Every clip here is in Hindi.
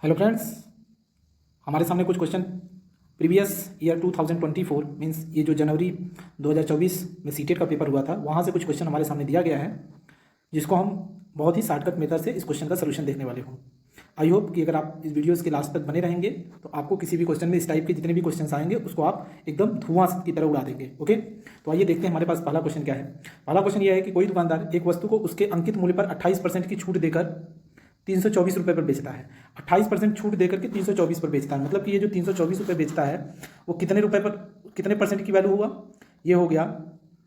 हेलो फ्रेंड्स, हमारे सामने कुछ क्वेश्चन प्रीवियस ईयर 2024 मींस ये जो जनवरी 2024 में सीटेट का पेपर हुआ था वहाँ से कुछ क्वेश्चन हमारे सामने दिया गया है, जिसको हम बहुत ही शॉर्टकट मेथड से इस क्वेश्चन का सलूशन देखने वाले हूँ। आई होप कि अगर आप इस वीडियोस के लास्ट तक बने रहेंगे तो आपको किसी भी क्वेश्चन में इस टाइप के जितने भी क्वेश्चन आएंगे उसको आप एकदम धुआं की तरह उड़ा देंगे। ओके, तो आइए देखते हैं हमारे पास पहला क्वेश्चन क्या है। पहला क्वेश्चन यह है कि कोई दुकानदार एक वस्तु को उसके अंकित मूल्य पर 28% की छूट देकर 324 रुपये पर बेचता है। 28% छूट देकर के 324 पर बेचता है, मतलब कि ये जो 324 रुपये बेचता है वो कितने रुपए पर, कितने परसेंट की वैल्यू हुआ, ये हो गया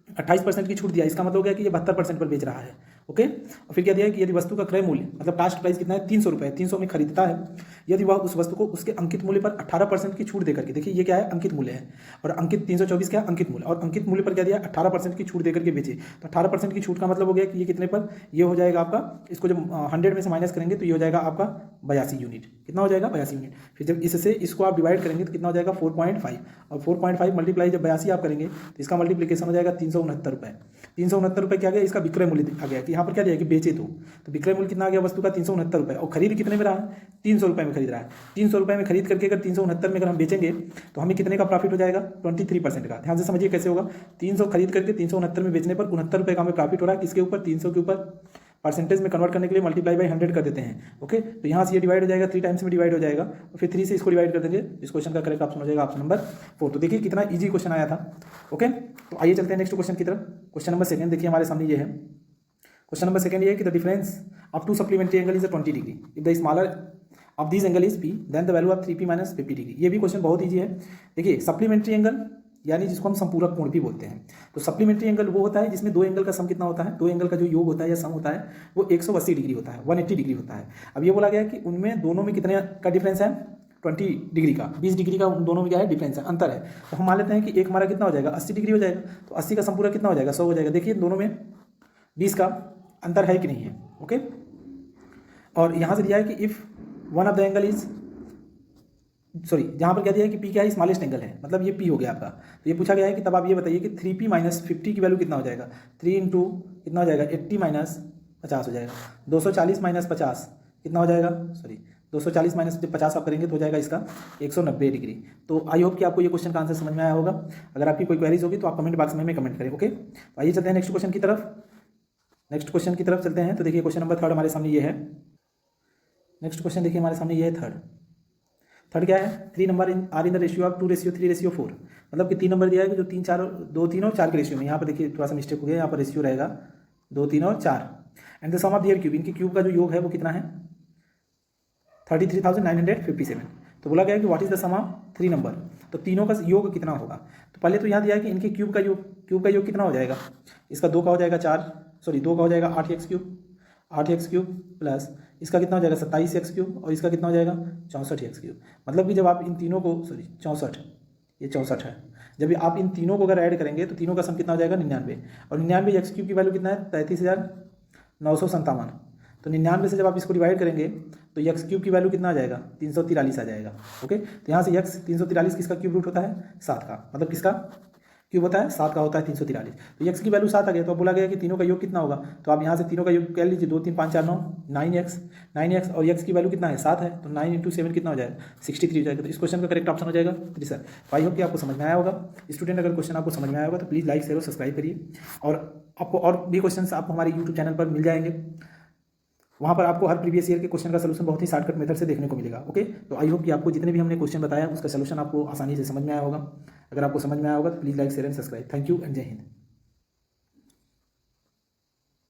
28% की छूट दिया, इसका मतलब हो गया कि ये 72% पर बेच रहा है। ओके, और फिर क्या दिया है कि यदि वस्तु का क्रय मूल्य मतलब कास्ट प्राइस कितना है 300 रुपये, 300 में खरीदता है, यदि वह उस वस्तु को उसके अंकित मूल्य पर 18% की छूट देकर के, देखिए ये क्या है, अंकित मूल्य है, और अंकित 324 क्या है, अंकित मूल्य, और अंकित मूल्य पर क्या दिया 18% की छूट देकर के बेचे, तो 18% की छूट का मतलब हो गया कि ये कितने पर, ये हो जाएगा आपका, इसको जब 100 में से माइनस करेंगे तो ये हो जाएगा आपका 82 यूनिट। कितना हो जाएगा, 82 यूनिट। फिर जब इससे इसको आप डिवाइड करेंगे तो कितना हो जाएगा 4.5, और 4.5 मल्टीप्लाई जब 82 आप करेंगे तो इसका मल्टीप्लिकेशन हो जाएगा 369 रुपये। 369 रुपये क्या गया, इसका विक्रय मूल्य आ गया कि यहाँ पर क्या दिया कि बेचे तो विक्रय मूल्य कितना आ गया वस्तु का 369 रुपये, और खरीद कितने में रहा है, 300 रुपये में खरीद रहा है। 300 रुपये में खरीद करके अगर 369 में अगर हम बेचेंगे तो हमें कितने का प्रॉफिट हो जाएगा, 23% का। ध्यान से समझिए कैसे होगा, 300 खरीद करके 369 में बेचने पर 69 रुपये का हमें प्रॉफिट हो रहा है, किसके ऊपर, 300 के ऊपर। परसेंटेज में कन्वर्ट करने के लिए मल्टीप्लाई बाई 100 कर देते हैं। ओके, तो यहाँ से ये डिवाइड हो जाएगा, 3 टाइम्स में डिवाइड हो जाएगा, और फिर 3 से इसको डिवाइड कर देंगे। इस क्वेश्चन का करेक्ट ऑप्शन हो जाएगा ऑप्शन नंबर 4। तो देखिए कितना इजी क्वेश्चन आया था। ओके, तो आइए चलते हैं नेक्स्ट क्वेश्चन की तरफ। क्वेश्चन नंबर 2 देखिए हमारे सामने ये है। क्वेश्चन नंबर 2 ये है कि the difference of two supplementary angle is 20 degree if the smaller of this angle is P then the value of 3p minus 50 degree. ये भी क्वेश्चन बहुत ईजी है। देखिए सप्लीमेंट्री एंगल यानी जिसको हम संपूरक कोण भी बोलते हैं, तो सप्लीमेंट्री एंगल वो होता है जिसमें दो एंगल का सम कितना होता है, दो एंगल का जो योग होता है या सम होता है वो 180 डिग्री होता है, 180 डिग्री होता है। अब ये बोला गया कि उनमें दोनों में कितने का डिफरेंस है, 20 डिग्री का, 20 डिग्री का उन दोनों में क्या है डिफरेंस है, अंतर है। तो हम मान लेते हैं कि एक हमारा कितना हो जाएगा 80 डिग्री हो जाएगा, तो 80 का संपूरक कितना हो जाएगा 100 हो जाएगा। देखिए दोनों में 20 का अंतर है कि नहीं है। ओके, और यहाँ से दिया है कि if one of the angle is sorry, जहाँ पर क्या दिया है कि पी क्या है, स्मॉलेस्ट एंगल है, मतलब ये पी हो गया आपका। तो ये पूछा गया है कि तब आप ये बताइए कि 3p माइनस 50 की वैल्यू कितना हो जाएगा, 3 इंटू कितना हो जाएगा 80 माइनस 50 हो जाएगा, 240 माइनस 50 कितना हो जाएगा, सॉरी 240 माइनस 50 आप करेंगे तो हो जाएगा इसका 190 डिग्री। तो आई होप कि आपको ये क्वेश्चन का आंसर समझ में आया होगा। अगर आपकी कोई क्वेरीज होगी तो आप कमेंट बॉक्स में हमें कमेंट करें। ओके, तो आइए चलते हैं नेक्स्ट क्वेश्चन की तरफ। नेक्स्ट क्वेश्चन की तरफ चलते हैं। तो देखिए क्वेश्चन नंबर 3 हमारे सामने ये है। नेक्स्ट क्वेश्चन देखिए हमारे सामने ये है थर्ड क्या है, 3 number are in the ratio of 2:3:4, मतलब कि 3 नंबर दिया है कि जो 3 4 2 3 और 4 के रेशियो में, यहाँ पर देखिए थोड़ा सा मिस्टेक हो गया, यहाँ पर रेशियो रहेगा 2 3 और 4। And the sum of their cube, इनके क्यूब का जो योग है वो कितना है 33,957। तो बोला गया कि what is the sum of 3 number, तो तीनों का योग कितना होगा। तो पहले तो यहाँ दिया है कि इनके क्यूब का योग कितना हो जाएगा, इसका 2 का हो जाएगा 2 का हो जाएगा 8x क्यूब प्लस इसका कितना हो जाएगा 27x क्यूब, और इसका कितना हो जाएगा 64x क्यूब। मतलब कि जब आप इन तीनों को 64, ये 64 है, जब आप इन तीनों को अगर ऐड करेंगे तो तीनों का सम कितना हो जाएगा 99, और 99 x क्यूब की वैल्यू कितना है 33,957। तो 99 से जब आप इसको डिवाइड करेंगे तो x क्यूब की वैल्यू कितना आ जाएगा 343 आ जाएगा। ओके, तो यहाँ से x 343 किसका क्यूब रूट होता है 7 का, मतलब किसका क्यूब होता है 7 का होता है 343। तो x की वैल्यू 7 आ गया, तो अब बोला गया कि तीनों का योग कितना होगा, तो आप यहाँ से तीनों का योग कह लीजिए, 2 3 5 4 9 9x, और x की वैल्यू कितना है 7 है, तो 9 × 7 कितना हो जाएगा 63 हो जाएगा। तो इस क्वेश्चन का करेक्ट ऑप्शन हो जाएगा 3 सर। आई होप कि आपको समझ में आया होगा। स्टूडेंट अगर क्वेश्चन आपको समझ में आया होगा तो प्लीज़ लाइक शेयर और सब्सक्राइब करिए, और आपको और भी क्वेश्चन आपको हमारे यूट्यूब चैनल पर मिल जाएंगे। वहाँ पर आपको हर प्रीवियस ईयर के क्वेश्चन का सलूशन बहुत ही शॉर्टकट मेथड से देखने को मिलेगा। ओके, तो आई होप कि आपको जितने भी हमने क्वेश्चन बताया उसका सलूशन आपको आसानी से समझ में आया होगा। अगर आपको समझ में आया होगा तो please like share and subscribe. Thank you and जय हिंद।